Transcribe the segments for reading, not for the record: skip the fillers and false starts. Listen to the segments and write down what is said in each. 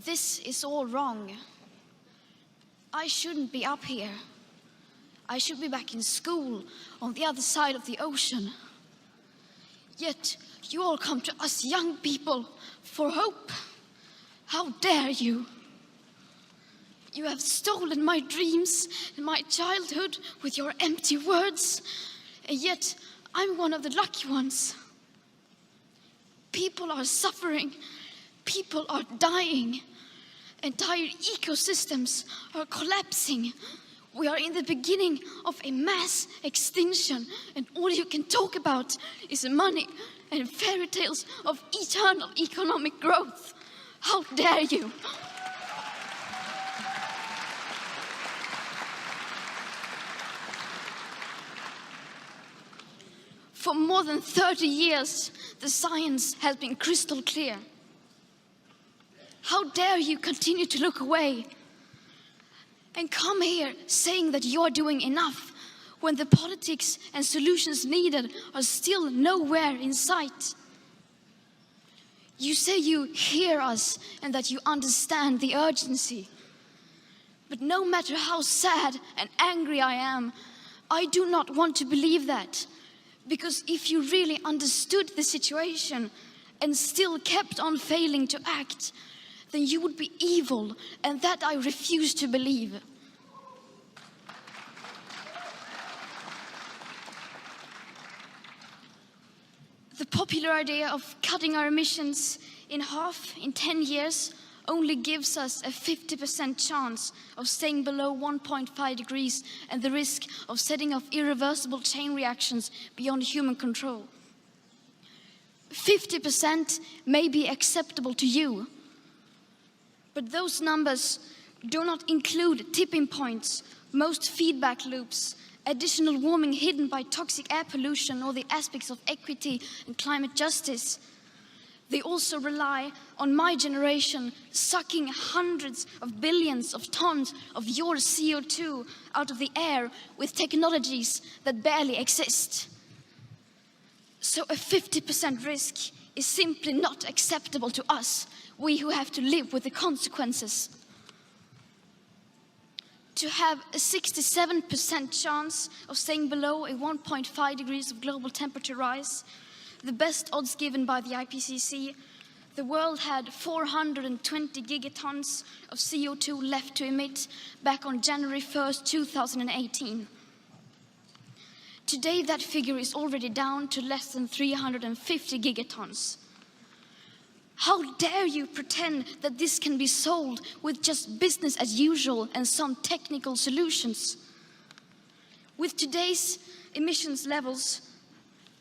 This is all wrong. I shouldn't be up here. I should be back in school on the other side of the ocean. Yet you all come to us young people for hope. How dare you? You have stolen my dreams and my childhood with your empty words, and yet I'm one of the lucky ones. People are suffering, people are dying, entire ecosystems are collapsing. We are in the beginning of a mass extinction, and all you can talk about is money and fairy tales of eternal economic growth. How dare you? For more than 30 years, the science has been crystal clear. How dare you continue to look away and come here saying that you're doing enough when the politics and solutions needed are still nowhere in sight? You say you hear us and that you understand the urgency. But no matter how sad and angry I am, I do not want to believe that. Because if you really understood the situation and still kept on failing to act, then you would be evil, and that I refuse to believe. The popular idea of cutting our emissions in half in 10 years only gives us a 50% chance of staying below 1.5 degrees and the risk of setting off irreversible chain reactions beyond human control. 50% may be acceptable to you, but those numbers do not include tipping points, most feedback loops, additional warming hidden by toxic air pollution, or the aspects of equity and climate justice. They also rely on my generation sucking hundreds of billions of tons of your CO2 out of the air with technologies that barely exist. So a 50% risk is simply not acceptable to us, we who have to live with the consequences. To have a 67% chance of staying below a 1.5 degrees of global temperature rise, the best odds given by the IPCC, the world had 420 gigatons of CO2 left to emit back on January 1st, 2018. Today, that figure is already down to less than 350 gigatons. How dare you pretend that this can be solved with just business as usual and some technical solutions? With today's emissions levels,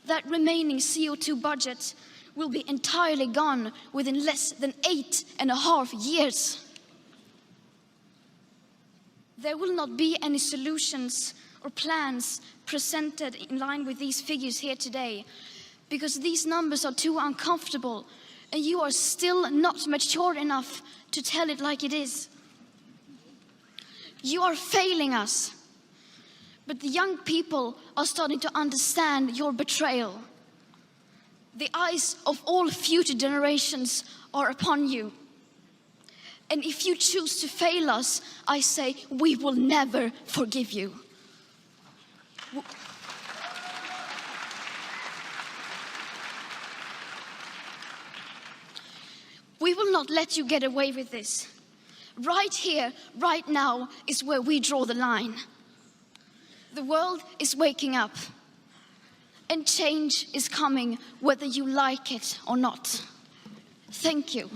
that remaining CO2 budget will be entirely gone within less than 8.5 years. There will not be any solutions or plans presented in line with these figures here today, because these numbers are too uncomfortable and you are still not mature enough to tell it like it is. You are failing us. But the young people are starting to understand your betrayal. The eyes of all future generations are upon you. And if you choose to fail us, I say we will never forgive you. We will not let you get away with this. Right here, right now, is where we draw the line. The world is waking up, and change is coming whether you like it or not. Thank you.